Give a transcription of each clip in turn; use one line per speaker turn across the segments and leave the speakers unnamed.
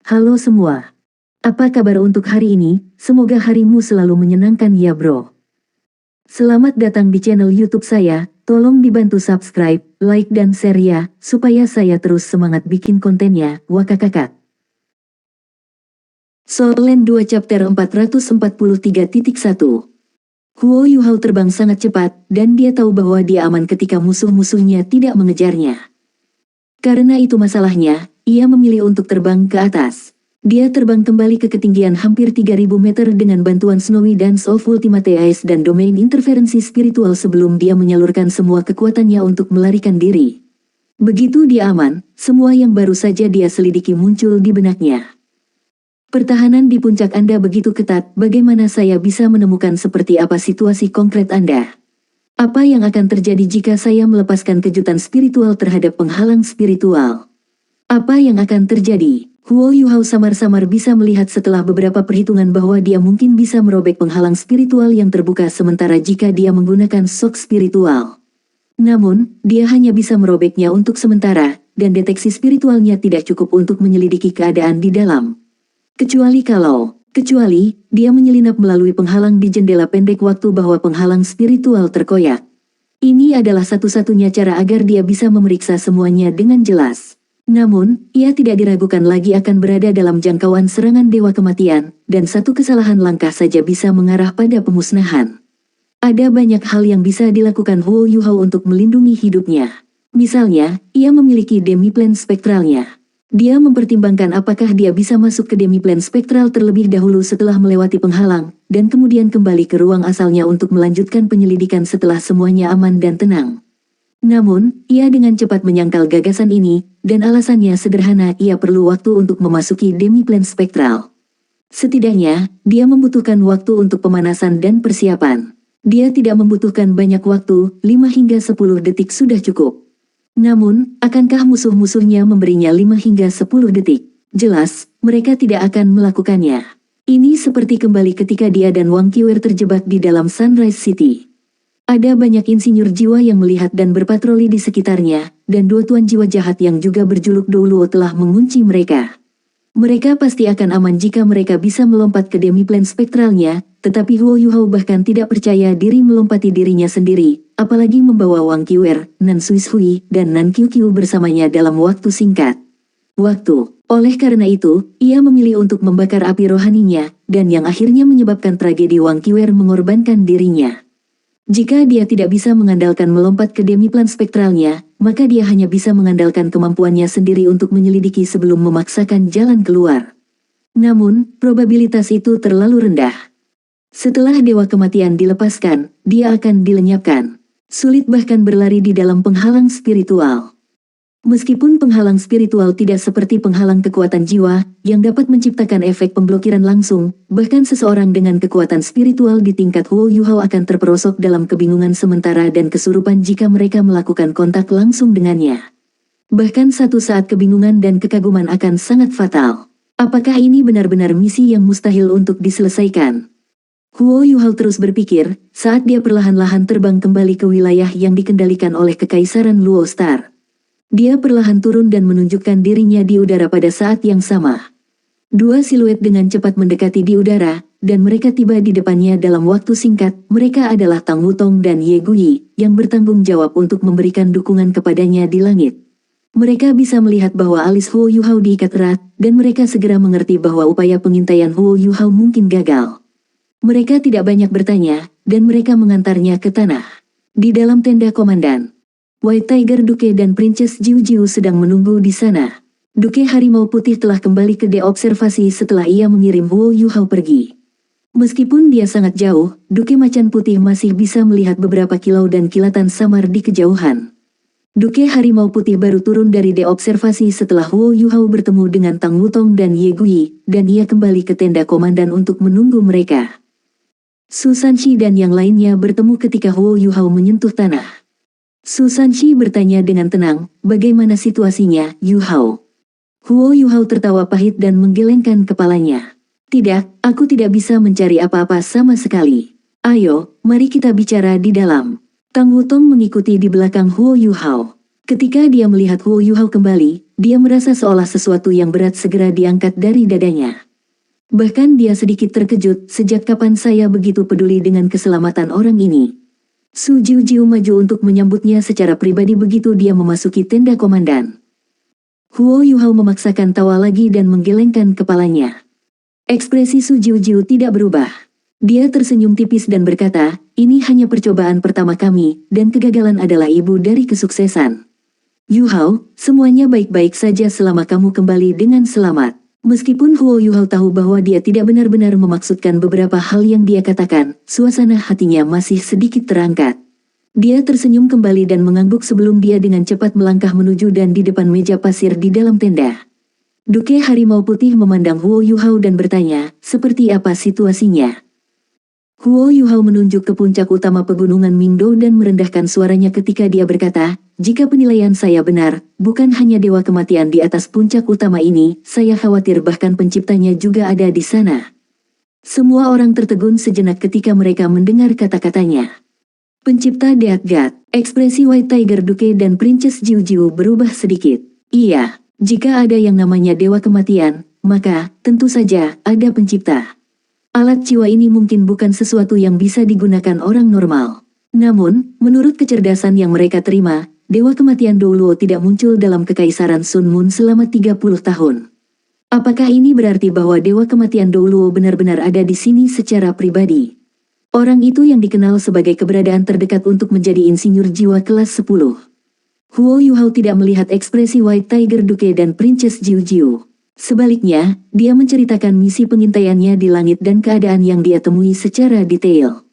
Halo semua. Apa kabar untuk hari ini? Semoga harimu selalu menyenangkan ya bro. Selamat datang di channel YouTube saya. Tolong dibantu subscribe, like dan share ya, supaya saya terus semangat bikin kontennya. Wakakakak. Soul Land 2 Chapter 443.1. Huo Yuhao terbang sangat cepat, dan dia tahu bahwa dia aman ketika musuh-musuhnya tidak mengejarnya. Karena itu masalahnya, ia memilih untuk terbang ke atas. Dia terbang kembali ke ketinggian hampir 3000 meter dengan bantuan Snowy Dance of Ultimate Ice dan domain interferensi spiritual sebelum dia menyalurkan semua kekuatannya untuk melarikan diri. Begitu dia aman, semua yang baru saja dia selidiki muncul di benaknya. Pertahanan di puncak Anda begitu ketat, bagaimana saya bisa menemukan seperti apa situasi konkret Anda? Apa yang akan terjadi jika saya melepaskan kejutan spiritual terhadap penghalang spiritual? Apa yang akan terjadi? Huo Yuhao samar-samar bisa melihat setelah beberapa perhitungan bahwa dia mungkin bisa merobek penghalang spiritual yang terbuka sementara jika dia menggunakan shock spiritual. Namun, dia hanya bisa merobeknya untuk sementara, dan deteksi spiritualnya tidak cukup untuk menyelidiki keadaan di dalam. Kecuali dia menyelinap melalui penghalang di jendela pendek waktu bahwa penghalang spiritual terkoyak. Ini adalah satu-satunya cara agar dia bisa memeriksa semuanya dengan jelas. Namun, ia tidak diragukan lagi akan berada dalam jangkauan serangan Dewa Kematian, dan satu kesalahan langkah saja bisa mengarah pada pemusnahan. Ada banyak hal yang bisa dilakukan Huo Yuhao untuk melindungi hidupnya. Misalnya, ia memiliki demiplan spektralnya. Dia mempertimbangkan apakah dia bisa masuk ke demiplan spektral terlebih dahulu setelah melewati penghalang, dan kemudian kembali ke ruang asalnya untuk melanjutkan penyelidikan setelah semuanya aman dan tenang. Namun, ia dengan cepat menyangkal gagasan ini, dan alasannya sederhana, ia perlu waktu untuk memasuki demiplan spektral. Setidaknya, dia membutuhkan waktu untuk pemanasan dan persiapan. Dia tidak membutuhkan banyak waktu, 5 hingga 10 detik sudah cukup. Namun, akankah musuh-musuhnya memberinya 5 hingga 10 detik? Jelas, mereka tidak akan melakukannya. Ini seperti kembali ketika dia dan Wang Qiwer terjebak di dalam Sunrise City. Ada banyak insinyur jiwa yang melihat dan berpatroli di sekitarnya, dan dua tuan jiwa jahat yang juga berjuluk Douluo telah mengunci mereka. Mereka pasti akan aman jika mereka bisa melompat ke demiplan spektralnya, tetapi Huo Yuhao bahkan tidak percaya diri melompati dirinya sendiri, apalagi membawa Wang Qiwer, Nan Suishui, dan Nan Qiuqiu bersamanya dalam waktu singkat. Oleh karena itu, ia memilih untuk membakar api rohaninya, dan yang akhirnya menyebabkan tragedi Wang Qiwer mengorbankan dirinya. Jika dia tidak bisa mengandalkan melompat ke demiplan spektralnya, maka dia hanya bisa mengandalkan kemampuannya sendiri untuk menyelidiki sebelum memaksakan jalan keluar. Namun, probabilitas itu terlalu rendah. Setelah Dewa Kematian dilepaskan, dia akan dilenyapkan. Sulit bahkan berlari di dalam penghalang spiritual. Meskipun penghalang spiritual tidak seperti penghalang kekuatan jiwa, yang dapat menciptakan efek pemblokiran langsung, bahkan seseorang dengan kekuatan spiritual di tingkat Huo Yuhao akan terperosok dalam kebingungan sementara dan kesurupan jika mereka melakukan kontak langsung dengannya. Bahkan satu saat kebingungan dan kekaguman akan sangat fatal. Apakah ini benar-benar misi yang mustahil untuk diselesaikan? Huo Yuhao terus berpikir, saat dia perlahan-lahan terbang kembali ke wilayah yang dikendalikan oleh Kekaisaran Luo Star. Dia perlahan turun dan menunjukkan dirinya di udara pada saat yang sama. Dua siluet dengan cepat mendekati di udara, dan mereka tiba di depannya dalam waktu singkat. Mereka adalah Tang Wutong dan Ye Guyi, yang bertanggung jawab untuk memberikan dukungan kepadanya di langit. Mereka bisa melihat bahwa alis Huo Yuhao diikat erat, dan mereka segera mengerti bahwa upaya pengintaian Huo Yuhao mungkin gagal. Mereka tidak banyak bertanya, dan mereka mengantarnya ke tanah. Di dalam tenda komandan, White Tiger Duke dan Princess Jiu Jiu sedang menunggu di sana. Duke Harimau Putih telah kembali ke deobservasi setelah ia mengirim Huo Yuhao pergi. Meskipun dia sangat jauh, Duke Macan Putih masih bisa melihat beberapa kilau dan kilatan samar di kejauhan. Duke Harimau Putih baru turun dari deobservasi setelah Huo Yuhao bertemu dengan Tang Wutong dan Ye Guyi, dan ia kembali ke tenda komandan untuk menunggu mereka. Su Sanshi dan yang lainnya bertemu ketika Huo Yuhao menyentuh tanah. Su Sanshi bertanya dengan tenang, bagaimana situasinya, Yuhao? Huo Yuhao tertawa pahit dan menggelengkan kepalanya. Tidak, aku tidak bisa mencari apa-apa sama sekali. Ayo, mari kita bicara di dalam. Tang Wutong mengikuti di belakang Huo Yuhao. Ketika dia melihat Huo Yuhao kembali, dia merasa seolah sesuatu yang berat segera diangkat dari dadanya. Bahkan dia sedikit terkejut, sejak kapan saya begitu peduli dengan keselamatan orang ini. Su Jiujiu maju untuk menyambutnya secara pribadi begitu dia memasuki tenda komandan. Huo Yuhao memaksakan tawa lagi dan menggelengkan kepalanya. Ekspresi Su Jiujiu tidak berubah. Dia tersenyum tipis dan berkata, ini hanya percobaan pertama kami, dan kegagalan adalah ibu dari kesuksesan. Yuhao, semuanya baik-baik saja selama kamu kembali dengan selamat. Meskipun Huo Yuhao tahu bahwa dia tidak benar-benar memaksudkan beberapa hal yang dia katakan, suasana hatinya masih sedikit terangkat. Dia tersenyum kembali dan mengangguk sebelum dia dengan cepat melangkah menuju dan di depan meja pasir di dalam tenda. Duke Harimau Putih memandang Huo Yuhao dan bertanya, seperti apa situasinya? Huo Yuhao menunjuk ke puncak utama pegunungan Mingdo dan merendahkan suaranya ketika dia berkata, jika penilaian saya benar, bukan hanya dewa kematian di atas puncak utama ini, saya khawatir bahkan penciptanya juga ada di sana. Semua orang tertegun sejenak ketika mereka mendengar kata-katanya. Pencipta Death God, ekspresi White Tiger Duke dan Princess Jiujiu berubah sedikit. Iya, jika ada yang namanya dewa kematian, maka tentu saja ada pencipta. Alat jiwa ini mungkin bukan sesuatu yang bisa digunakan orang normal. Namun, menurut kecerdasan yang mereka terima, Dewa Kematian Douluo tidak muncul dalam kekaisaran Sun Moon selama 30 tahun. Apakah ini berarti bahwa Dewa Kematian Douluo benar-benar ada di sini secara pribadi? Orang itu yang dikenal sebagai keberadaan terdekat untuk menjadi insinyur jiwa kelas 10. Huo Yuhao tidak melihat ekspresi White Tiger Duke dan Princess Jiujiu. Sebaliknya, dia menceritakan misi pengintaiannya di langit dan keadaan yang dia temui secara detail.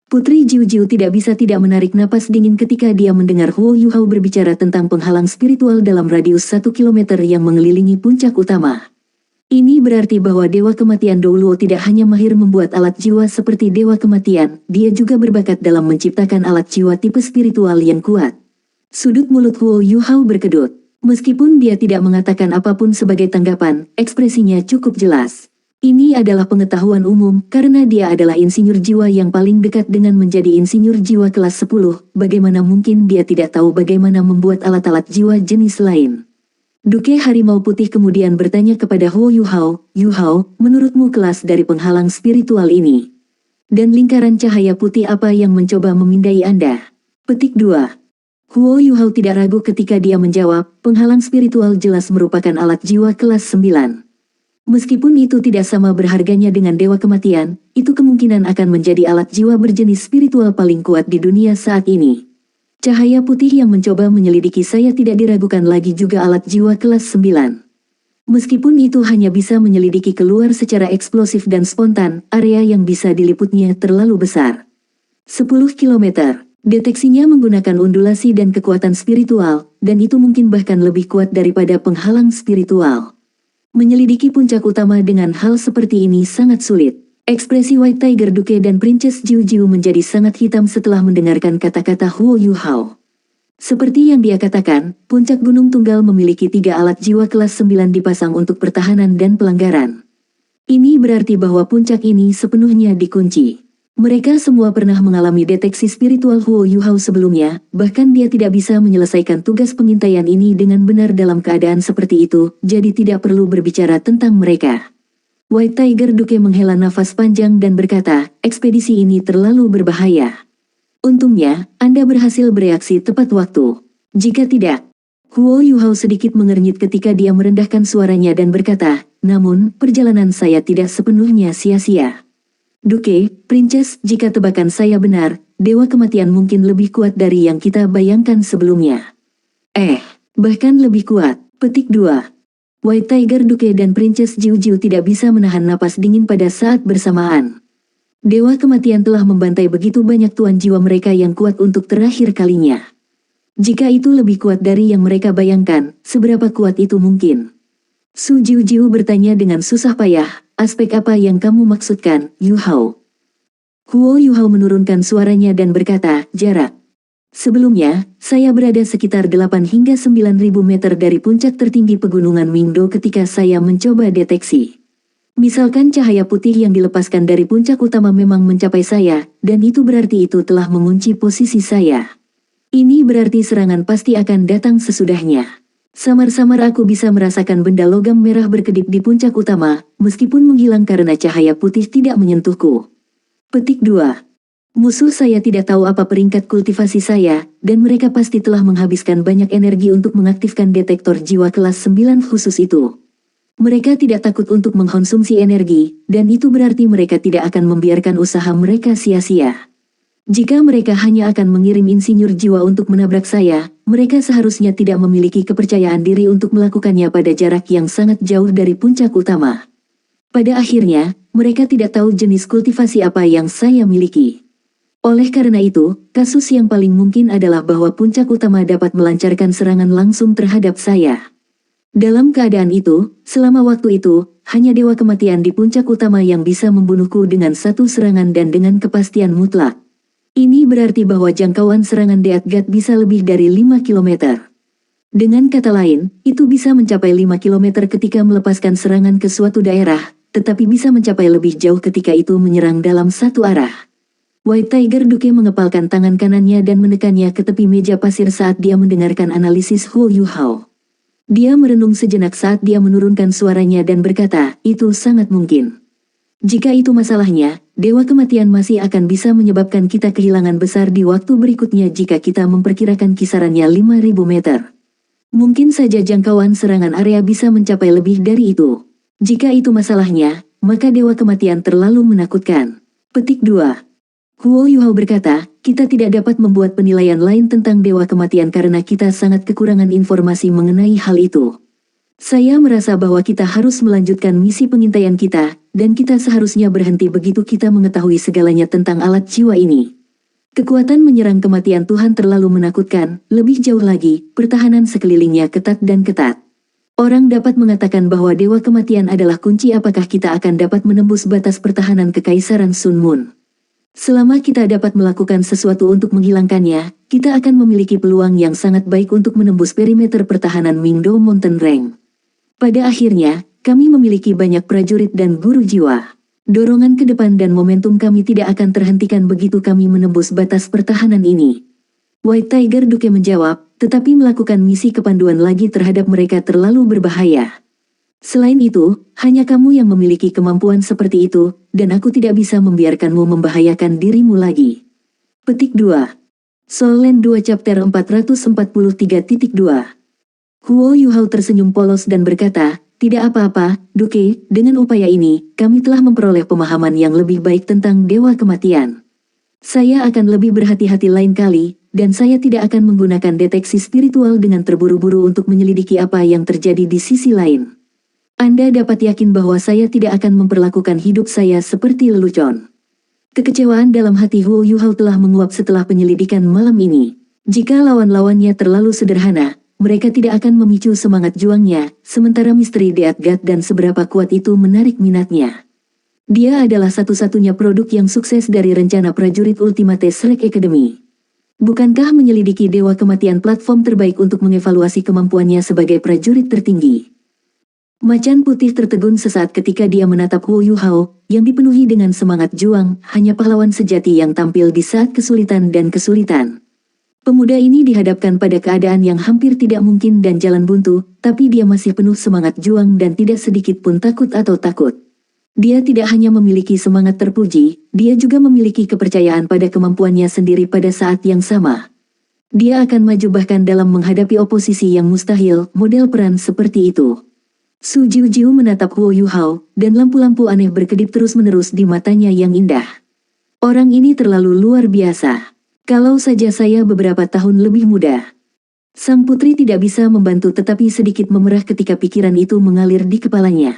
Putri Jiujiu tidak bisa tidak menarik napas dingin ketika dia mendengar Huo Yuhao berbicara tentang penghalang spiritual dalam radius 1 km yang mengelilingi puncak utama. Ini berarti bahwa Dewa Kematian Douluo tidak hanya mahir membuat alat jiwa seperti Dewa Kematian, dia juga berbakat dalam menciptakan alat jiwa tipe spiritual yang kuat. Sudut mulut Huo Yuhao berkedut. Meskipun dia tidak mengatakan apapun sebagai tanggapan, ekspresinya cukup jelas. Ini adalah pengetahuan umum, karena dia adalah insinyur jiwa yang paling dekat dengan menjadi insinyur jiwa kelas 10, bagaimana mungkin dia tidak tahu bagaimana membuat alat-alat jiwa jenis lain. Duke Harimau Putih kemudian bertanya kepada Huo Yuhao, Yuhao, menurutmu kelas dari penghalang spiritual ini? Dan lingkaran cahaya putih apa yang mencoba memindai Anda? Petik 2. Huo Yuhao tidak ragu ketika dia menjawab, penghalang spiritual jelas merupakan alat jiwa kelas 9. Meskipun itu tidak sama berharganya dengan Dewa Kematian, itu kemungkinan akan menjadi alat jiwa berjenis spiritual paling kuat di dunia saat ini. Cahaya putih yang mencoba menyelidiki saya tidak diragukan lagi juga alat jiwa kelas 9. Meskipun itu hanya bisa menyelidiki keluar secara eksplosif dan spontan, area yang bisa diliputnya terlalu besar. 10 kilometer. Deteksinya menggunakan undulasi dan kekuatan spiritual, dan itu mungkin bahkan lebih kuat daripada penghalang spiritual. Menyelidiki puncak utama dengan hal seperti ini sangat sulit. Ekspresi White Tiger Duke dan Princess Jiujiu menjadi sangat hitam setelah mendengarkan kata-kata Huo Yuhao. Seperti yang dia katakan, puncak Gunung Tunggal memiliki 3 alat jiwa kelas 9 dipasang untuk pertahanan dan pelanggaran. Ini berarti bahwa puncak ini sepenuhnya dikunci. Mereka semua pernah mengalami deteksi spiritual Huo Yuhao sebelumnya, bahkan dia tidak bisa menyelesaikan tugas pengintaian ini dengan benar dalam keadaan seperti itu, jadi tidak perlu berbicara tentang mereka. White Tiger Duke menghela nafas panjang dan berkata, ekspedisi ini terlalu berbahaya. Untungnya, Anda berhasil bereaksi tepat waktu. Jika tidak, Huo Yuhao sedikit mengernyit ketika dia merendahkan suaranya dan berkata, namun, perjalanan saya tidak sepenuhnya sia-sia. Duke, Princess, jika tebakan saya benar, Dewa Kematian mungkin lebih kuat dari yang kita bayangkan sebelumnya. Bahkan lebih kuat. Petik 2. White Tiger Duke dan Princess Jiujiu tidak bisa menahan napas dingin pada saat bersamaan. Dewa Kematian telah membantai begitu banyak tuan jiwa mereka yang kuat untuk terakhir kalinya. Jika itu lebih kuat dari yang mereka bayangkan, seberapa kuat itu mungkin? Su Jiujiu bertanya dengan susah payah, aspek apa yang kamu maksudkan, Yuhao? Huo Yuhao menurunkan suaranya dan berkata, jarak. Sebelumnya, saya berada sekitar 8 hingga 9.000 meter dari puncak tertinggi pegunungan Mingdo ketika saya mencoba deteksi. Misalkan cahaya putih yang dilepaskan dari puncak utama memang mencapai saya, dan itu berarti itu telah mengunci posisi saya. Ini berarti serangan pasti akan datang sesudahnya. Samar-samar aku bisa merasakan benda logam merah berkedip di puncak utama, meskipun menghilang karena cahaya putih tidak menyentuhku. Petik 2. Musuh saya tidak tahu apa peringkat kultivasi saya, dan mereka pasti telah menghabiskan banyak energi untuk mengaktifkan detektor jiwa kelas 9 khusus itu. Mereka tidak takut untuk mengkonsumsi energi, dan itu berarti mereka tidak akan membiarkan usaha mereka sia-sia. Jika mereka hanya akan mengirim insinyur jiwa untuk menabrak saya, mereka seharusnya tidak memiliki kepercayaan diri untuk melakukannya pada jarak yang sangat jauh dari puncak utama. Pada akhirnya, mereka tidak tahu jenis kultivasi apa yang saya miliki. Oleh karena itu, kasus yang paling mungkin adalah bahwa puncak utama dapat melancarkan serangan langsung terhadap saya. Dalam keadaan itu, selama waktu itu, hanya Dewa Kematian di puncak utama yang bisa membunuhku dengan satu serangan dan dengan kepastian mutlak. Ini berarti bahwa jangkauan serangan Deatgat bisa lebih dari 5 km. Dengan kata lain, itu bisa mencapai 5 km ketika melepaskan serangan ke suatu daerah, tetapi bisa mencapai lebih jauh ketika itu menyerang dalam satu arah. White Tiger Duke mengepalkan tangan kanannya dan menekannya ke tepi meja pasir saat dia mendengarkan analisis Huo Yuhao. Dia merenung sejenak saat dia menurunkan suaranya dan berkata, itu sangat mungkin. Jika itu masalahnya, Dewa Kematian masih akan bisa menyebabkan kita kehilangan besar di waktu berikutnya jika kita memperkirakan kisarannya 5.000 meter. Mungkin saja jangkauan serangan area bisa mencapai lebih dari itu. Jika itu masalahnya, maka Dewa Kematian terlalu menakutkan. Petik 2. Huo Yuhao berkata, kita tidak dapat membuat penilaian lain tentang Dewa Kematian karena kita sangat kekurangan informasi mengenai hal itu. Saya merasa bahwa kita harus melanjutkan misi pengintaian kita, dan kita seharusnya berhenti begitu kita mengetahui segalanya tentang alat jiwa ini. Kekuatan menyerang kematian Tuhan terlalu menakutkan, lebih jauh lagi, pertahanan sekelilingnya ketat dan ketat. Orang dapat mengatakan bahwa Dewa Kematian adalah kunci apakah kita akan dapat menembus batas pertahanan Kekaisaran Sun Moon. Selama kita dapat melakukan sesuatu untuk menghilangkannya, kita akan memiliki peluang yang sangat baik untuk menembus perimeter pertahanan Mingdo Mountain Range. Pada akhirnya, kami memiliki banyak prajurit dan guru jiwa. Dorongan ke depan dan momentum kami tidak akan terhentikan begitu kami menembus batas pertahanan ini. White Tiger Duke menjawab, tetapi melakukan misi kepanduan lagi terhadap mereka terlalu berbahaya. Selain itu, hanya kamu yang memiliki kemampuan seperti itu, dan aku tidak bisa membiarkanmu membahayakan dirimu lagi. Petik 2. Soul Land 2 Chapter 443.2. Huo Yuhao tersenyum polos dan berkata, tidak apa-apa, Duke, dengan upaya ini, kami telah memperoleh pemahaman yang lebih baik tentang Dewa Kematian. Saya akan lebih berhati-hati lain kali, dan saya tidak akan menggunakan deteksi spiritual dengan terburu-buru untuk menyelidiki apa yang terjadi di sisi lain. Anda dapat yakin bahwa saya tidak akan memperlakukan hidup saya seperti lelucon. Kekecewaan dalam hati Huo Yuhao telah menguap setelah penyelidikan malam ini. Jika lawan-lawannya terlalu sederhana, mereka tidak akan memicu semangat juangnya, sementara misteri Deatgat dan seberapa kuat itu menarik minatnya. Dia adalah satu-satunya produk yang sukses dari rencana prajurit Ultimate Strike Academy. Bukankah menyelidiki Dewa Kematian platform terbaik untuk mengevaluasi kemampuannya sebagai prajurit tertinggi? Macan putih tertegun sesaat ketika dia menatap Huo Yuhao, yang dipenuhi dengan semangat juang, hanya pahlawan sejati yang tampil di saat kesulitan dan kesulitan. Pemuda ini dihadapkan pada keadaan yang hampir tidak mungkin dan jalan buntu, tapi dia masih penuh semangat juang dan tidak sedikit pun takut atau takut. Dia tidak hanya memiliki semangat terpuji, dia juga memiliki kepercayaan pada kemampuannya sendiri pada saat yang sama. Dia akan maju bahkan dalam menghadapi oposisi yang mustahil, model peran seperti itu. Su Jiujiu menatap Huo Yuhao, dan lampu-lampu aneh berkedip terus-menerus di matanya yang indah. Orang ini terlalu luar biasa. Kalau saja saya beberapa tahun lebih muda. Sang putri tidak bisa membantu tetapi sedikit memerah ketika pikiran itu mengalir di kepalanya.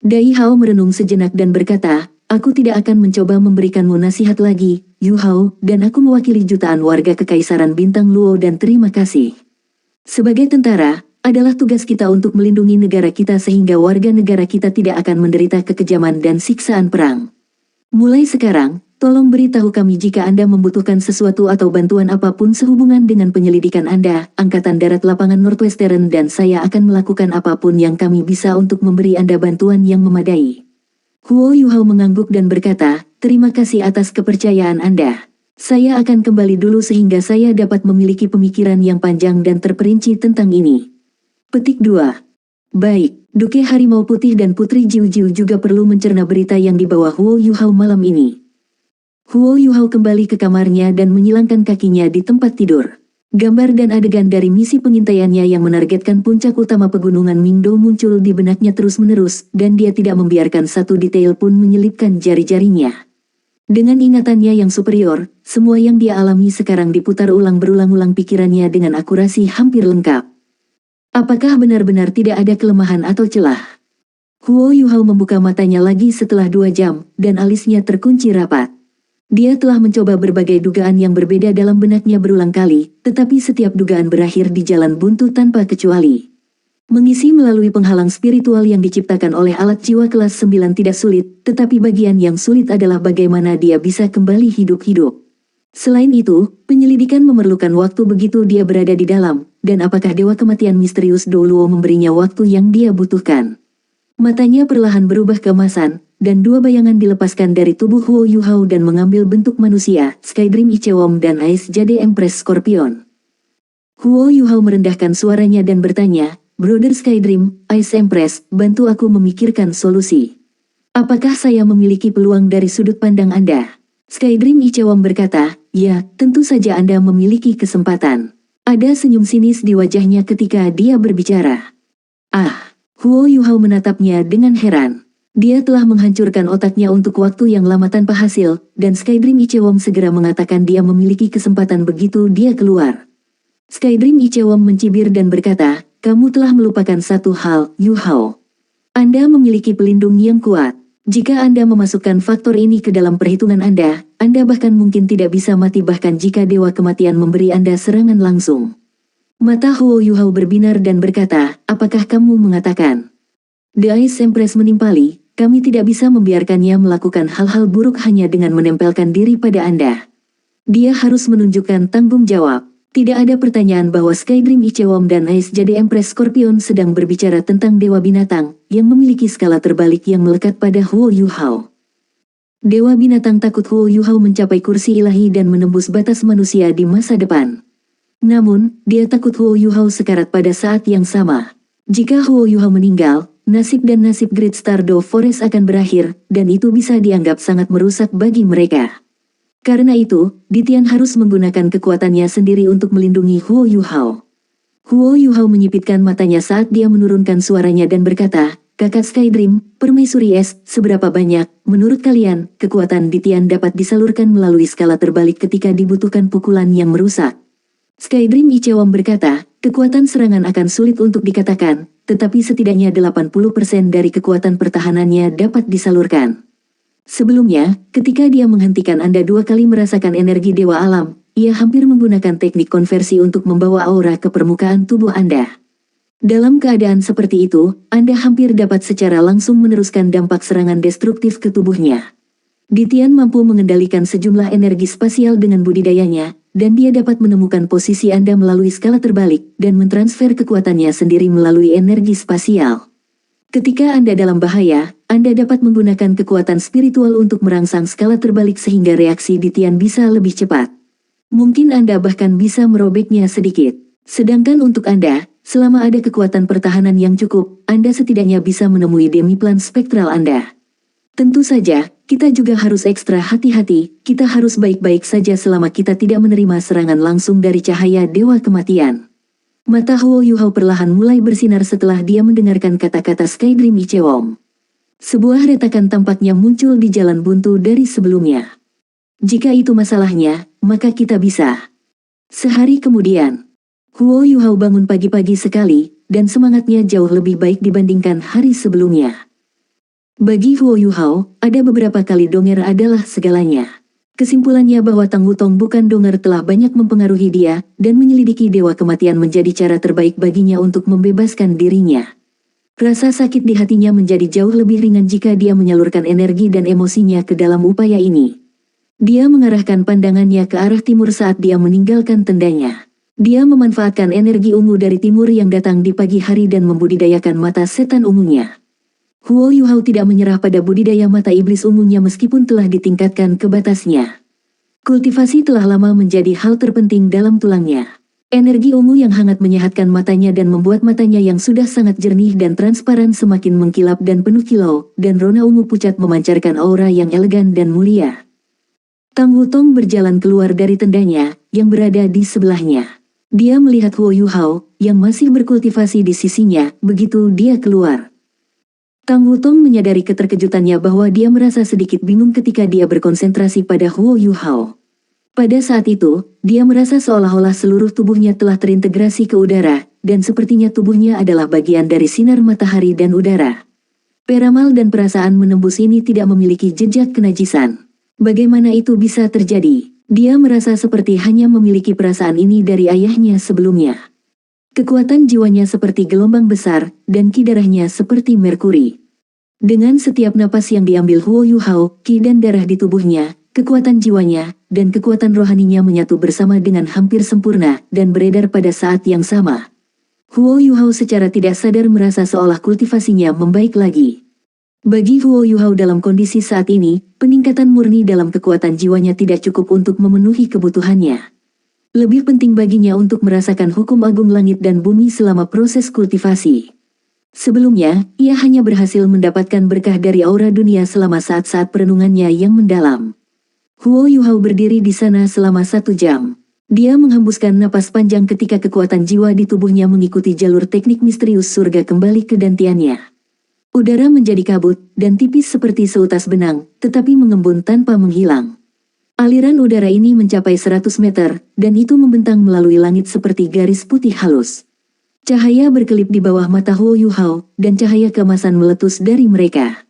Dai Hao merenung sejenak dan berkata, aku tidak akan mencoba memberikanmu nasihat lagi, Yu Hao, dan aku mewakili jutaan warga Kekaisaran Bintang Luo dan terima kasih. Sebagai tentara, adalah tugas kita untuk melindungi negara kita sehingga warga negara kita tidak akan menderita kekejaman dan siksaan perang. Mulai sekarang, tolong beritahu kami jika Anda membutuhkan sesuatu atau bantuan apapun sehubungan dengan penyelidikan Anda, Angkatan Darat Lapangan Northwestern dan saya akan melakukan apapun yang kami bisa untuk memberi Anda bantuan yang memadai. Huo Yuhao mengangguk dan berkata, terima kasih atas kepercayaan Anda. Saya akan kembali dulu sehingga saya dapat memiliki pemikiran yang panjang dan terperinci tentang ini. Petik 2. Baik, Duke Harimau Putih dan Putri Jiu Jiu juga perlu mencerna berita yang dibawa Huo Yuhao malam ini. Huo Yuhao kembali ke kamarnya dan menyilangkan kakinya di tempat tidur. Gambar dan adegan dari misi pengintaiannya yang menargetkan puncak utama pegunungan Mingdo muncul di benaknya terus-menerus, dan dia tidak membiarkan satu detail pun menyelipkan jari-jarinya. Dengan ingatannya yang superior, semua yang dia alami sekarang diputar ulang berulang-ulang pikirannya dengan akurasi hampir lengkap. Apakah benar-benar tidak ada kelemahan atau celah? Huo Yuhao membuka matanya lagi setelah 2 jam, dan alisnya terkunci rapat. Dia telah mencoba berbagai dugaan yang berbeda dalam benaknya berulang kali, tetapi setiap dugaan berakhir di jalan buntu tanpa kecuali. Mengisi melalui penghalang spiritual yang diciptakan oleh alat jiwa kelas 9 tidak sulit, tetapi bagian yang sulit adalah bagaimana dia bisa kembali hidup-hidup. Selain itu, penyelidikan memerlukan waktu begitu dia berada di dalam, dan apakah Dewa Kematian misterius Douluo memberinya waktu yang dia butuhkan. Matanya perlahan berubah keemasan, dan 2 bayangan dilepaskan dari tubuh Huo Yuhao dan mengambil bentuk manusia, Skydream Ichewom dan Ice Jade Empress Scorpion. Huo Yuhao merendahkan suaranya dan bertanya, "Brother Skydream, Ice Empress, bantu aku memikirkan solusi. Apakah saya memiliki peluang dari sudut pandang Anda?" Skydream Ichewom berkata, "Ya, tentu saja Anda memiliki kesempatan." Ada senyum sinis di wajahnya ketika dia berbicara. Ah, Huo Yuhao menatapnya dengan heran. Dia telah menghancurkan otaknya untuk waktu yang lama tanpa hasil, dan Skydream Ichewom segera mengatakan dia memiliki kesempatan begitu dia keluar. Skydream Ichewom mencibir dan berkata, "Kamu telah melupakan satu hal, Yuhao. Anda memiliki pelindung yang kuat. Jika Anda memasukkan faktor ini ke dalam perhitungan Anda bahkan mungkin tidak bisa mati bahkan jika Dewa Kematian memberi Anda serangan langsung." Mata Huo Yuhao berbinar dan berkata, "Apakah kamu mengatakan?" The Ice Empress menimpali, "Kami tidak bisa membiarkannya melakukan hal-hal buruk hanya dengan menempelkan diri pada Anda. Dia harus menunjukkan tanggung jawab." Tidak ada pertanyaan bahwa Skydream Ichewom dan Ice Jade Empress Scorpion sedang berbicara tentang Dewa Binatang, yang memiliki skala terbalik yang melekat pada Huo Yuhao. Dewa Binatang takut Huo Yuhao mencapai kursi ilahi dan menembus batas manusia di masa depan. Namun, dia takut Huo Yuhao sekarat pada saat yang sama. Jika Huo Yuhao meninggal, nasib dan nasib Great Stardew Forest akan berakhir, dan itu bisa dianggap sangat merusak bagi mereka. Karena itu, Ditian harus menggunakan kekuatannya sendiri untuk melindungi Huo Yuhao. Huo Yuhao menyipitkan matanya saat dia menurunkan suaranya dan berkata, "Kakak Skydream, Permaisuri Es, seberapa banyak, menurut kalian, kekuatan Ditian dapat disalurkan melalui skala terbalik ketika dibutuhkan pukulan yang merusak?" Skydream Ichewom berkata, "Kekuatan serangan akan sulit untuk dikatakan, tetapi setidaknya 80% dari kekuatan pertahanannya dapat disalurkan. Sebelumnya, ketika dia menghentikan Anda 2 kali merasakan energi Dewa Alam, ia hampir menggunakan teknik konversi untuk membawa aura ke permukaan tubuh Anda. Dalam keadaan seperti itu, Anda hampir dapat secara langsung meneruskan dampak serangan destruktif ke tubuhnya. Ditian mampu mengendalikan sejumlah energi spasial dengan budidayanya, dan dia dapat menemukan posisi Anda melalui skala terbalik, dan mentransfer kekuatannya sendiri melalui energi spasial. Ketika Anda dalam bahaya, Anda dapat menggunakan kekuatan spiritual untuk merangsang skala terbalik sehingga reaksi Ditian bisa lebih cepat. Mungkin Anda bahkan bisa merobeknya sedikit. Sedangkan untuk Anda, selama ada kekuatan pertahanan yang cukup, Anda setidaknya bisa menemui demiplan spektral Anda. Tentu saja, kita juga harus ekstra hati-hati, kita harus baik-baik saja selama kita tidak menerima serangan langsung dari cahaya Dewa Kematian. Mata Huo Yuhao perlahan mulai bersinar setelah dia mendengarkan kata-kata Skydream Ichewom. Sebuah retakan tampaknya muncul di jalan buntu dari sebelumnya. "Jika itu masalahnya, maka kita bisa." Sehari kemudian, Huo Yuhao bangun pagi-pagi sekali, dan semangatnya jauh lebih baik dibandingkan hari sebelumnya. Bagi Huo Yuhao, ada beberapa kali donger adalah segalanya. Kesimpulannya bahwa Tang Wutong bukan donger telah banyak mempengaruhi dia, dan menyelidiki Dewa Kematian menjadi cara terbaik baginya untuk membebaskan dirinya. Rasa sakit di hatinya menjadi jauh lebih ringan jika dia menyalurkan energi dan emosinya ke dalam upaya ini. Dia mengarahkan pandangannya ke arah timur saat dia meninggalkan tendanya. Dia memanfaatkan energi ungu dari timur yang datang di pagi hari dan membudidayakan mata setan ungunya. Huo Yuhao tidak menyerah pada budidaya mata iblis ungunya meskipun telah ditingkatkan ke batasnya. Kultivasi telah lama menjadi hal terpenting dalam tulangnya. Energi ungu yang hangat menyehatkan matanya dan membuat matanya yang sudah sangat jernih dan transparan semakin mengkilap dan penuh kilau, dan rona ungu pucat memancarkan aura yang elegan dan mulia. Tang Wutong berjalan keluar dari tendanya, yang berada di sebelahnya. Dia melihat Huo Yuhao, yang masih berkultivasi di sisinya, begitu dia keluar. Tang Wutong menyadari keterkejutannya bahwa dia merasa sedikit bingung ketika dia berkonsentrasi pada Huo Yuhao. Pada saat itu, dia merasa seolah-olah seluruh tubuhnya telah terintegrasi ke udara, dan sepertinya tubuhnya adalah bagian dari sinar matahari dan udara. Peramal dan perasaan menembus ini tidak memiliki jejak kenajisan. Bagaimana itu bisa terjadi? Dia merasa seperti hanya memiliki perasaan ini dari ayahnya sebelumnya. Kekuatan jiwanya seperti gelombang besar, dan ki darahnya seperti merkuri. Dengan setiap napas yang diambil Huo Yuhao, ki dan darah di tubuhnya, kekuatan jiwanya, dan kekuatan rohaninya menyatu bersama dengan hampir sempurna, dan beredar pada saat yang sama. Huo Yuhao secara tidak sadar merasa seolah kultivasinya membaik lagi. Bagi Huo Yuhao dalam kondisi saat ini, peningkatan murni dalam kekuatan jiwanya tidak cukup untuk memenuhi kebutuhannya. Lebih penting baginya untuk merasakan hukum agung langit dan bumi selama proses kultivasi. Sebelumnya, ia hanya berhasil mendapatkan berkah dari aura dunia selama saat-saat perenungannya yang mendalam. Huo Yuhao berdiri di sana selama 1 jam. Dia menghembuskan napas panjang ketika kekuatan jiwa di tubuhnya mengikuti jalur teknik misterius surga kembali ke dantiannya. Udara menjadi kabut, dan tipis seperti seutas benang, tetapi mengembun tanpa menghilang. Aliran udara ini mencapai 100 meter, dan itu membentang melalui langit seperti garis putih halus. Cahaya berkelip di bawah mata Huo Yuhao, dan cahaya keemasan meletus dari mereka.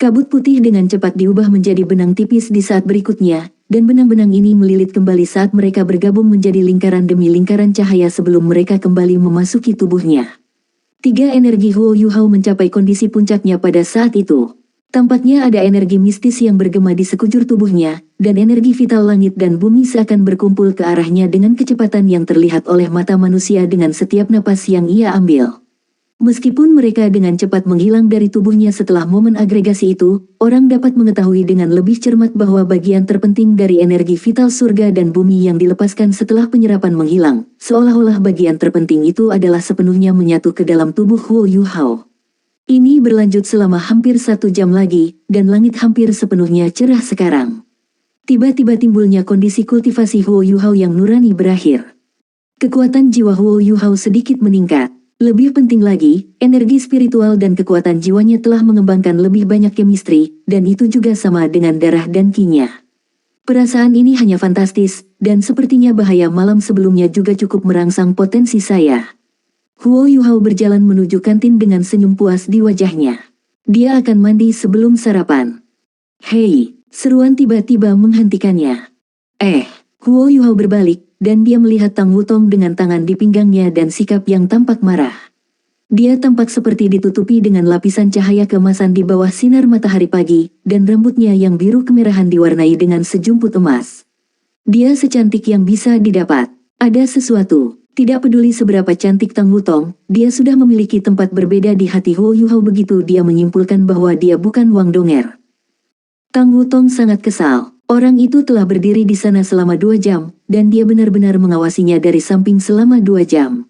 Kabut putih dengan cepat diubah menjadi benang tipis di saat berikutnya, dan benang-benang ini melilit kembali saat mereka bergabung menjadi lingkaran demi lingkaran cahaya sebelum mereka kembali memasuki tubuhnya. 3 energi Huo Yuhao mencapai kondisi puncaknya pada saat itu. Tampaknya ada energi mistis yang bergema di sekujur tubuhnya, dan energi vital langit dan bumi seakan berkumpul ke arahnya dengan kecepatan yang terlihat oleh mata manusia dengan setiap napas yang ia ambil. Meskipun mereka dengan cepat menghilang dari tubuhnya setelah momen agregasi itu, orang dapat mengetahui dengan lebih cermat bahwa bagian terpenting dari energi vital surga dan bumi yang dilepaskan setelah penyerapan menghilang, seolah-olah bagian terpenting itu adalah sepenuhnya menyatu ke dalam tubuh Huo Yuhao. Ini berlanjut selama hampir 1 jam lagi, dan langit hampir sepenuhnya cerah sekarang. Tiba-tiba timbulnya kondisi kultivasi Huo Yuhao yang nurani berakhir. Kekuatan jiwa Huo Yuhao sedikit meningkat. Lebih penting lagi, energi spiritual dan kekuatan jiwanya telah mengembangkan lebih banyak kemistri, dan itu juga sama dengan darah dan ki-nya. Perasaan ini hanya fantastis, dan sepertinya bahaya malam sebelumnya juga cukup merangsang potensi saya. Huo Yuhao berjalan menuju kantin dengan senyum puas di wajahnya. Dia akan mandi sebelum sarapan. Hei, seruan tiba-tiba menghentikannya. Huo Yuhao berbalik, dan dia melihat Tang Wutong dengan tangan di pinggangnya dan sikap yang tampak marah. Dia tampak seperti ditutupi dengan lapisan cahaya keemasan di bawah sinar matahari pagi, dan rambutnya yang biru kemerahan diwarnai dengan sejumput emas. Dia secantik yang bisa didapat. Ada sesuatu, tidak peduli seberapa cantik Tang Wutong, dia sudah memiliki tempat berbeda di hati Huo Yuhao begitu dia menyimpulkan bahwa dia bukan Wang Donger. Tang Wutong sangat kesal. Orang itu telah berdiri di sana selama 2 jam, dan dia benar-benar mengawasinya dari samping selama 2 jam.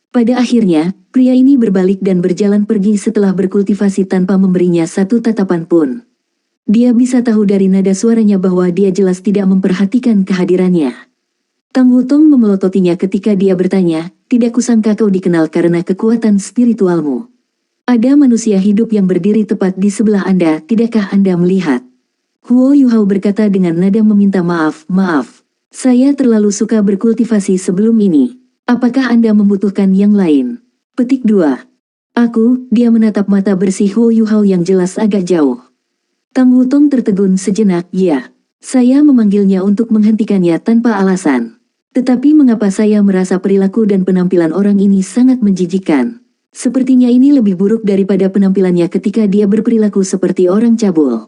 Pada akhirnya, pria ini berbalik dan berjalan pergi setelah berkultivasi tanpa memberinya satu tatapan pun. Dia bisa tahu dari nada suaranya bahwa dia jelas tidak memperhatikan kehadirannya. Tang Wutong memelototinya ketika dia bertanya, "Tidak kusangka kau dikenal karena kekuatan spiritualmu. Ada manusia hidup yang berdiri tepat di sebelah Anda, tidakkah Anda melihat?" Huo Yuhao berkata dengan nada meminta maaf, saya terlalu suka berkultivasi sebelum ini. Apakah Anda membutuhkan yang lain? Petik 2. Dia menatap mata bersih Huo Yuhao yang jelas agak jauh. Tang Wutong tertegun sejenak, ya. Saya memanggilnya untuk menghentikannya tanpa alasan. Tetapi mengapa saya merasa perilaku dan penampilan orang ini sangat menjijikkan? Sepertinya ini lebih buruk daripada penampilannya ketika dia berperilaku seperti orang cabul.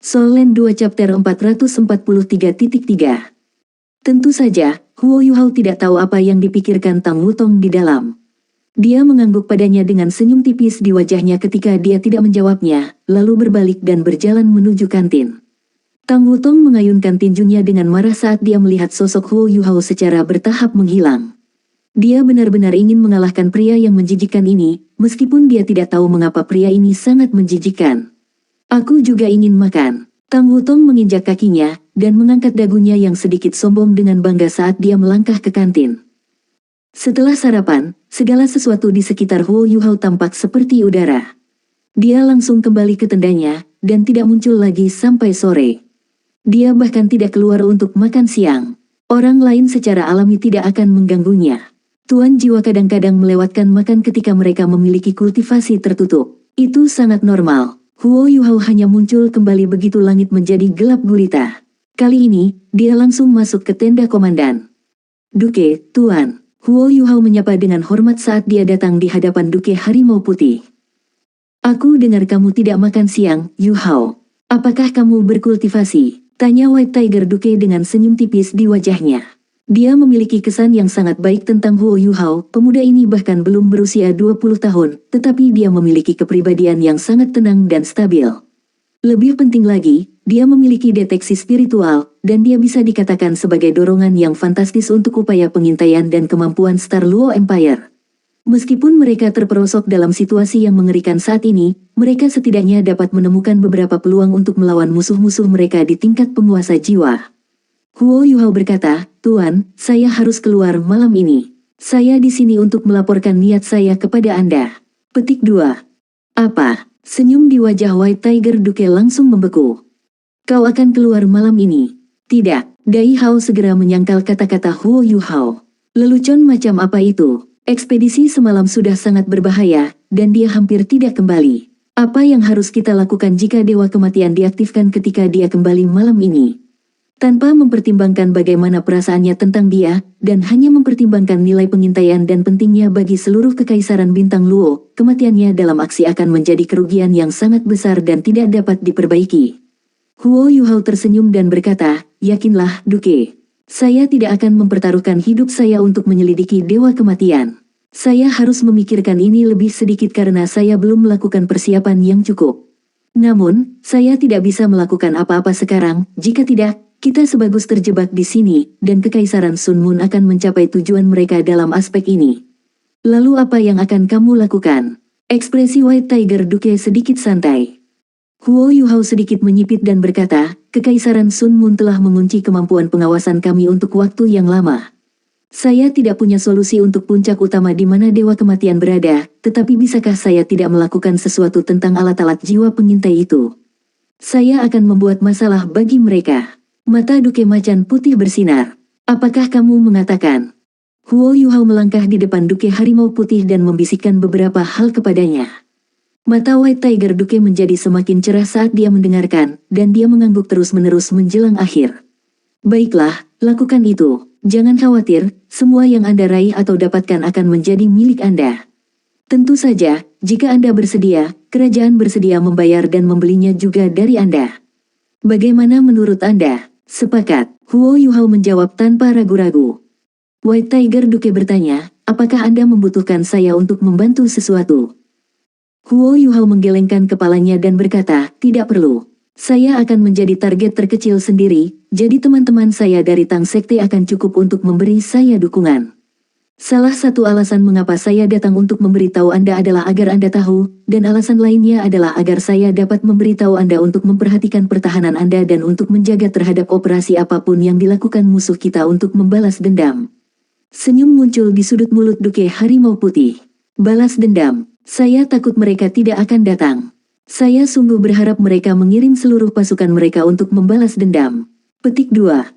Soul Land 2 Chapter 443.3. Tentu saja, Huo Yuhao tidak tahu apa yang dipikirkan Tang Wutong di dalam. Dia mengangguk padanya dengan senyum tipis di wajahnya ketika dia tidak menjawabnya, lalu berbalik dan berjalan menuju kantin. Tang Wutong mengayunkan tinjunya dengan marah saat dia melihat sosok Huo Yuhao secara bertahap menghilang. Dia benar-benar ingin mengalahkan pria yang menjijikkan ini, meskipun dia tidak tahu mengapa pria ini sangat menjijikkan. Aku juga ingin makan. Tang Wutong menginjak kakinya, dan mengangkat dagunya yang sedikit sombong dengan bangga saat dia melangkah ke kantin. Setelah sarapan, segala sesuatu di sekitar Huo Yuhao tampak seperti udara. Dia langsung kembali ke tendanya, dan tidak muncul lagi sampai sore. Dia bahkan tidak keluar untuk makan siang. Orang lain secara alami tidak akan mengganggunya. Tuan Jiwa kadang-kadang melewatkan makan ketika mereka memiliki kultivasi tertutup. Itu sangat normal. Huo Yuhao hanya muncul kembali begitu langit menjadi gelap gulita. Kali ini, dia langsung masuk ke tenda komandan. Duke, Tuan. Huo Yuhao menyapa dengan hormat saat dia datang di hadapan Duke Harimau Putih. Aku dengar kamu tidak makan siang, Yuhao. Apakah kamu berkultivasi? Tanya White Tiger Duke dengan senyum tipis di wajahnya. Dia memiliki kesan yang sangat baik tentang Huo Yuhao. Pemuda ini bahkan belum berusia 20 tahun, tetapi dia memiliki kepribadian yang sangat tenang dan stabil. Lebih penting lagi, dia memiliki deteksi spiritual, dan dia bisa dikatakan sebagai dorongan yang fantastis untuk upaya pengintaian dan kemampuan Star Luo Empire. Meskipun mereka terperosok dalam situasi yang mengerikan saat ini, mereka setidaknya dapat menemukan beberapa peluang untuk melawan musuh-musuh mereka di tingkat penguasa jiwa. Huo Yuhao berkata, Tuan, saya harus keluar malam ini. Saya di sini untuk melaporkan niat saya kepada Anda. Petik 2. Apa? Senyum di wajah White Tiger Duke langsung membeku. Kau akan keluar malam ini? Tidak. Dai Hao segera menyangkal kata-kata Huo Yuhao. Lelucon macam apa itu? Ekspedisi semalam sudah sangat berbahaya, dan dia hampir tidak kembali. Apa yang harus kita lakukan jika Dewa Kematian diaktifkan ketika dia kembali malam ini? Tanpa mempertimbangkan bagaimana perasaannya tentang dia, dan hanya mempertimbangkan nilai pengintaian dan pentingnya bagi seluruh kekaisaran bintang Luo, kematiannya dalam aksi akan menjadi kerugian yang sangat besar dan tidak dapat diperbaiki. Huo Yuhao tersenyum dan berkata, yakinlah, Duke. Saya tidak akan mempertaruhkan hidup saya untuk menyelidiki Dewa Kematian. Saya harus memikirkan ini lebih sedikit karena saya belum melakukan persiapan yang cukup. Namun, saya tidak bisa melakukan apa-apa sekarang, jika tidak, kita sebagus terjebak di sini, dan Kekaisaran Sun Moon akan mencapai tujuan mereka dalam aspek ini. Lalu apa yang akan kamu lakukan? Ekspresi White Tiger Duke sedikit santai. Huo Yuhao sedikit menyipit dan berkata, Kekaisaran Sun Moon telah mengunci kemampuan pengawasan kami untuk waktu yang lama. Saya tidak punya solusi untuk puncak utama di mana Dewa Kematian berada, tetapi bisakah saya tidak melakukan sesuatu tentang alat-alat jiwa pengintai itu? Saya akan membuat masalah bagi mereka. Mata Duke Macan Putih bersinar. Apakah kamu mengatakan? Huo Yuhao melangkah di depan Duke Harimau Putih dan membisikkan beberapa hal kepadanya. Mata White Tiger Duke menjadi semakin cerah saat dia mendengarkan, dan dia mengangguk terus-menerus menjelang akhir. Baiklah, lakukan itu. Jangan khawatir, semua yang Anda raih atau dapatkan akan menjadi milik Anda. Tentu saja, jika Anda bersedia, kerajaan bersedia membayar dan membelinya juga dari Anda. Bagaimana menurut Anda? Sepakat, Huo Yuhao menjawab tanpa ragu-ragu. White Tiger Duke bertanya, apakah Anda membutuhkan saya untuk membantu sesuatu? Huo Yuhao menggelengkan kepalanya dan berkata, tidak perlu. Saya akan menjadi target terkecil sendiri, jadi teman-teman saya dari Tang Sekte akan cukup untuk memberi saya dukungan. Salah satu alasan mengapa saya datang untuk memberitahu Anda adalah agar Anda tahu, dan alasan lainnya adalah agar saya dapat memberitahu Anda untuk memperhatikan pertahanan Anda dan untuk menjaga terhadap operasi apapun yang dilakukan musuh kita untuk membalas dendam. Senyum muncul di sudut mulut Duke Harimau Putih. Balas dendam. Saya takut mereka tidak akan datang. Saya sungguh berharap mereka mengirim seluruh pasukan mereka untuk membalas dendam. Petik 2.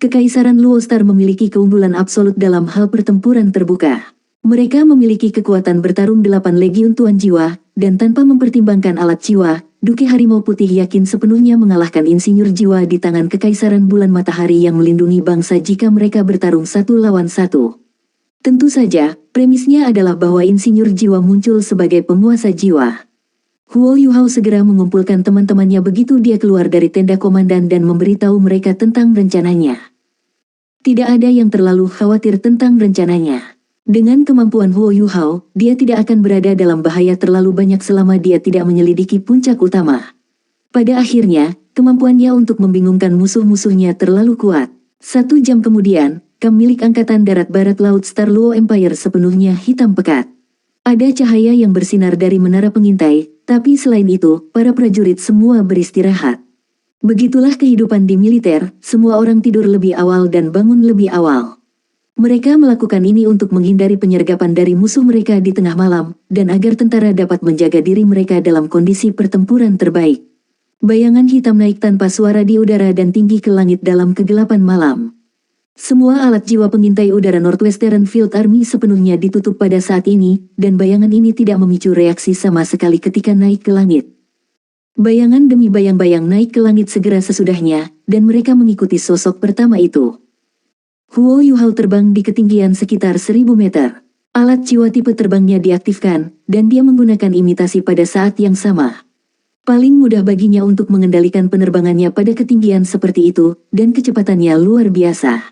Kekaisaran Luo Star memiliki keunggulan absolut dalam hal pertempuran terbuka. Mereka memiliki kekuatan bertarung 8 legiun Tuan Jiwa, dan tanpa mempertimbangkan alat jiwa, Duke Harimau Putih yakin sepenuhnya mengalahkan insinyur jiwa di tangan Kekaisaran Bulan Matahari yang melindungi bangsa jika mereka bertarung satu lawan satu. Tentu saja, premisnya adalah bahwa insinyur jiwa muncul sebagai penguasa jiwa. Huo Yuhao segera mengumpulkan teman-temannya begitu dia keluar dari tenda komandan dan memberitahu mereka tentang rencananya. Tidak ada yang terlalu khawatir tentang rencananya. Dengan kemampuan Huo Yuhao, dia tidak akan berada dalam bahaya terlalu banyak selama dia tidak menyelidiki puncak utama. Pada akhirnya, kemampuannya untuk membingungkan musuh-musuhnya terlalu kuat. 1 jam kemudian, kam milik Angkatan Darat Barat Laut Star Luo Empire sepenuhnya hitam pekat. Ada cahaya yang bersinar dari menara pengintai, tapi selain itu, para prajurit semua beristirahat. Begitulah kehidupan di militer, semua orang tidur lebih awal dan bangun lebih awal. Mereka melakukan ini untuk menghindari penyergapan dari musuh mereka di tengah malam, dan agar tentara dapat menjaga diri mereka dalam kondisi pertempuran terbaik. Bayangan hitam naik tanpa suara di udara dan tinggi ke langit dalam kegelapan malam. Semua alat jiwa pengintai udara Northwestern Field Army sepenuhnya ditutup pada saat ini, dan bayangan ini tidak memicu reaksi sama sekali ketika naik ke langit. Bayangan demi bayang-bayang naik ke langit segera sesudahnya, dan mereka mengikuti sosok pertama itu. Huo Yuhao terbang di ketinggian sekitar 1000 meter. Alat jiwa tipe terbangnya diaktifkan, dan dia menggunakan imitasi pada saat yang sama. Paling mudah baginya untuk mengendalikan penerbangannya pada ketinggian seperti itu, dan kecepatannya luar biasa.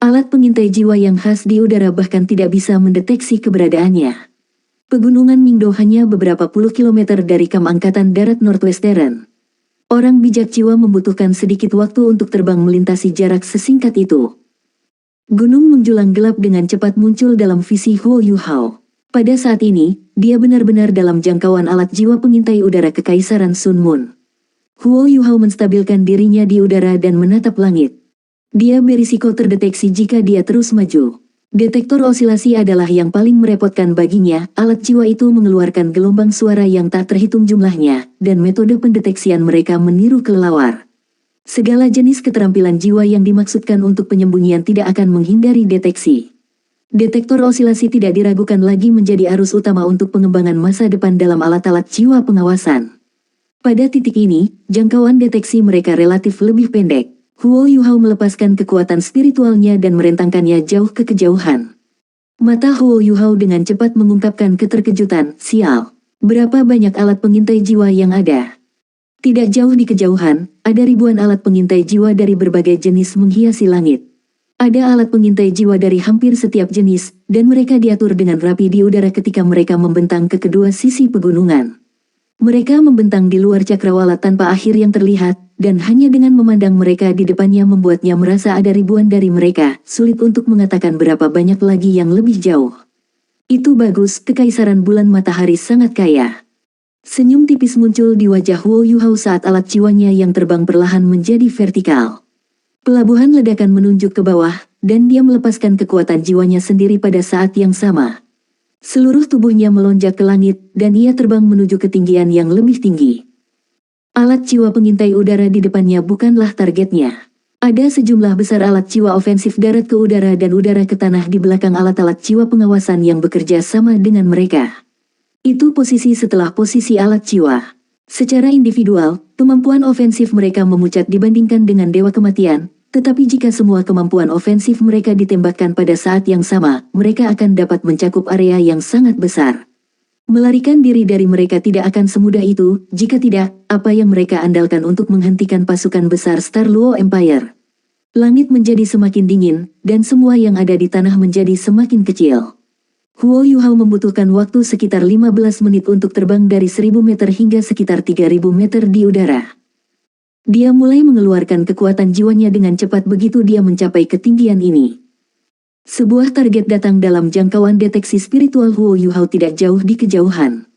Alat pengintai jiwa yang khas di udara bahkan tidak bisa mendeteksi keberadaannya. Pegunungan Mingdo hanya beberapa puluh kilometer dari kam Angkatan Darat Northwestern. Orang bijak jiwa membutuhkan sedikit waktu untuk terbang melintasi jarak sesingkat itu. Gunung menjulang gelap dengan cepat muncul dalam visi Huo Yuhao. Pada saat ini, dia benar-benar dalam jangkauan alat jiwa pengintai udara Kekaisaran Sun Moon. Huo Yuhao menstabilkan dirinya di udara dan menatap langit. Dia berisiko terdeteksi jika dia terus maju. Detektor osilasi adalah yang paling merepotkan baginya. Alat jiwa itu mengeluarkan gelombang suara yang tak terhitung jumlahnya, dan metode pendeteksian mereka meniru kelelawar. Segala jenis keterampilan jiwa yang dimaksudkan untuk penyembunyian tidak akan menghindari deteksi. Detektor osilasi tidak diragukan lagi menjadi arus utama untuk pengembangan masa depan dalam alat-alat jiwa pengawasan. Pada titik ini, jangkauan deteksi mereka relatif lebih pendek. Huo Yuhao melepaskan kekuatan spiritualnya dan merentangkannya jauh ke kejauhan. Mata Huo Yuhao dengan cepat mengungkapkan keterkejutan. Sial, berapa banyak alat pengintai jiwa yang ada? Tidak jauh di kejauhan, ada ribuan alat pengintai jiwa dari berbagai jenis menghiasi langit. Ada alat pengintai jiwa dari hampir setiap jenis, dan mereka diatur dengan rapi di udara ketika mereka membentang ke kedua sisi pegunungan. Mereka membentang di luar cakrawala tanpa akhir yang terlihat, dan hanya dengan memandang mereka di depannya membuatnya merasa ada ribuan dari mereka. Sulit untuk mengatakan berapa banyak lagi yang lebih jauh. Itu bagus, Kekaisaran Bulan Matahari sangat kaya. Senyum tipis muncul di wajah Huo Yuhao saat alat jiwanya yang terbang perlahan menjadi vertikal. Pelabuhan ledakan menunjuk ke bawah, dan dia melepaskan kekuatan jiwanya sendiri pada saat yang sama. Seluruh tubuhnya melonjak ke langit, dan ia terbang menuju ketinggian yang lebih tinggi. Alat jiwa pengintai udara di depannya bukanlah targetnya. Ada sejumlah besar alat jiwa ofensif darat ke udara dan udara ke tanah di belakang alat-alat jiwa pengawasan yang bekerja sama dengan mereka. Itu posisi setelah posisi alat jiwa. Secara individual, kemampuan ofensif mereka memuncak dibandingkan dengan Dewa Kematian, tetapi jika semua kemampuan ofensif mereka ditembakkan pada saat yang sama, mereka akan dapat mencakup area yang sangat besar. Melarikan diri dari mereka tidak akan semudah itu. Jika tidak, apa yang mereka andalkan untuk menghentikan pasukan besar Star Luo Empire? Langit menjadi semakin dingin, dan semua yang ada di tanah menjadi semakin kecil. Huo Yuhao membutuhkan waktu sekitar 15 menit untuk terbang dari 1000 meter hingga sekitar 3000 meter di udara. Dia mulai mengeluarkan kekuatan jiwanya dengan cepat begitu dia mencapai ketinggian ini. Sebuah target datang dalam jangkauan deteksi spiritual Huo Yuhao tidak jauh di kejauhan.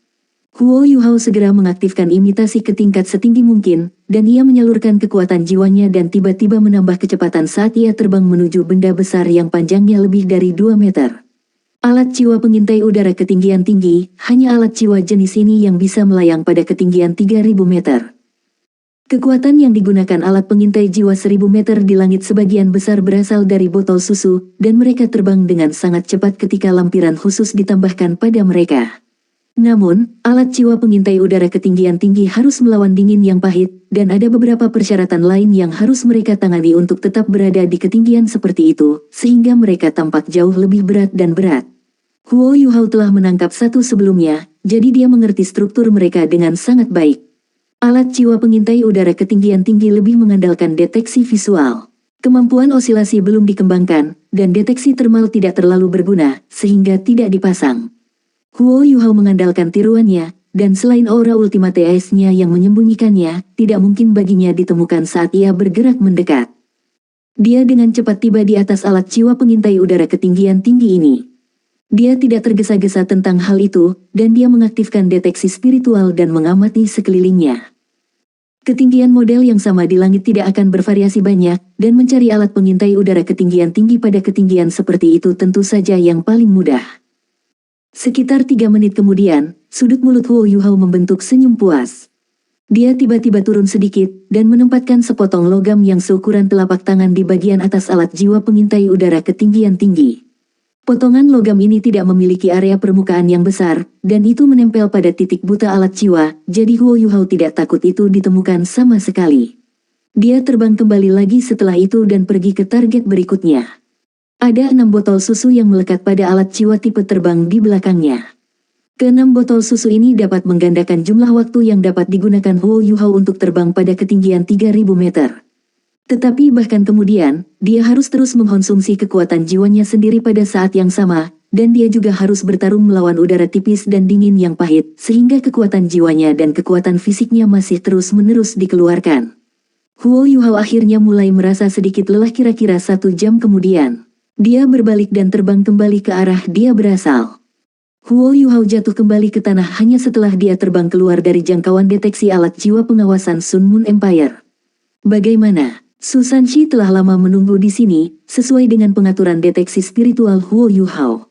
Huo Yuhao segera mengaktifkan imitasi ke tingkat setinggi mungkin, dan ia menyalurkan kekuatan jiwanya dan tiba-tiba menambah kecepatan saat ia terbang menuju benda besar yang panjangnya lebih dari 2 meter. Alat jiwa pengintai udara ketinggian tinggi, hanya alat jiwa jenis ini yang bisa melayang pada ketinggian 3000 meter. Kekuatan yang digunakan alat pengintai jiwa 1000 meter di langit sebagian besar berasal dari botol susu, dan mereka terbang dengan sangat cepat ketika lampiran khusus ditambahkan pada mereka. Namun, alat jiwa pengintai udara ketinggian tinggi harus melawan dingin yang pahit, dan ada beberapa persyaratan lain yang harus mereka tangani untuk tetap berada di ketinggian seperti itu, sehingga mereka tampak jauh lebih berat dan berat. Huo Yuhao telah menangkap satu sebelumnya, jadi dia mengerti struktur mereka dengan sangat baik. Alat jiwa pengintai udara ketinggian tinggi lebih mengandalkan deteksi visual. Kemampuan osilasi belum dikembangkan, dan deteksi termal tidak terlalu berguna, sehingga tidak dipasang. Huo Yuhao mengandalkan tiruannya, dan selain aura Ultimate Ice-nya yang menyembunyikannya, tidak mungkin baginya ditemukan saat ia bergerak mendekat. Dia dengan cepat tiba di atas alat jiwa pengintai udara ketinggian tinggi ini. Dia tidak tergesa-gesa tentang hal itu, dan dia mengaktifkan deteksi spiritual dan mengamati sekelilingnya. Ketinggian model yang sama di langit tidak akan bervariasi banyak, dan mencari alat pengintai udara ketinggian tinggi pada ketinggian seperti itu tentu saja yang paling mudah. Sekitar 3 menit kemudian, sudut mulut Huo Yuhao membentuk senyum puas. Dia tiba-tiba turun sedikit, dan menempatkan sepotong logam yang seukuran telapak tangan di bagian atas alat jiwa pengintai udara ketinggian tinggi. Potongan logam ini tidak memiliki area permukaan yang besar, dan itu menempel pada titik buta alat jiwa, jadi Huo Yuhao tidak takut itu ditemukan sama sekali. Dia terbang kembali lagi setelah itu dan pergi ke target berikutnya. Ada 6 botol susu yang melekat pada alat jiwa tipe terbang di belakangnya. Ke-6 botol susu ini dapat menggandakan jumlah waktu yang dapat digunakan Huo Yuhao untuk terbang pada ketinggian 3000 meter. Tetapi bahkan kemudian, dia harus terus mengkonsumsi kekuatan jiwanya sendiri pada saat yang sama, dan dia juga harus bertarung melawan udara tipis dan dingin yang pahit, sehingga kekuatan jiwanya dan kekuatan fisiknya masih terus-menerus dikeluarkan. Huo Yuhao akhirnya mulai merasa sedikit lelah kira-kira 1 jam kemudian. Dia berbalik dan terbang kembali ke arah dia berasal. Huo Yuhao jatuh kembali ke tanah hanya setelah dia terbang keluar dari jangkauan deteksi alat jiwa pengawasan Sun Moon Empire. Bagaimana? Su Sanshi telah lama menunggu di sini, sesuai dengan pengaturan deteksi spiritual Huo Yuhao.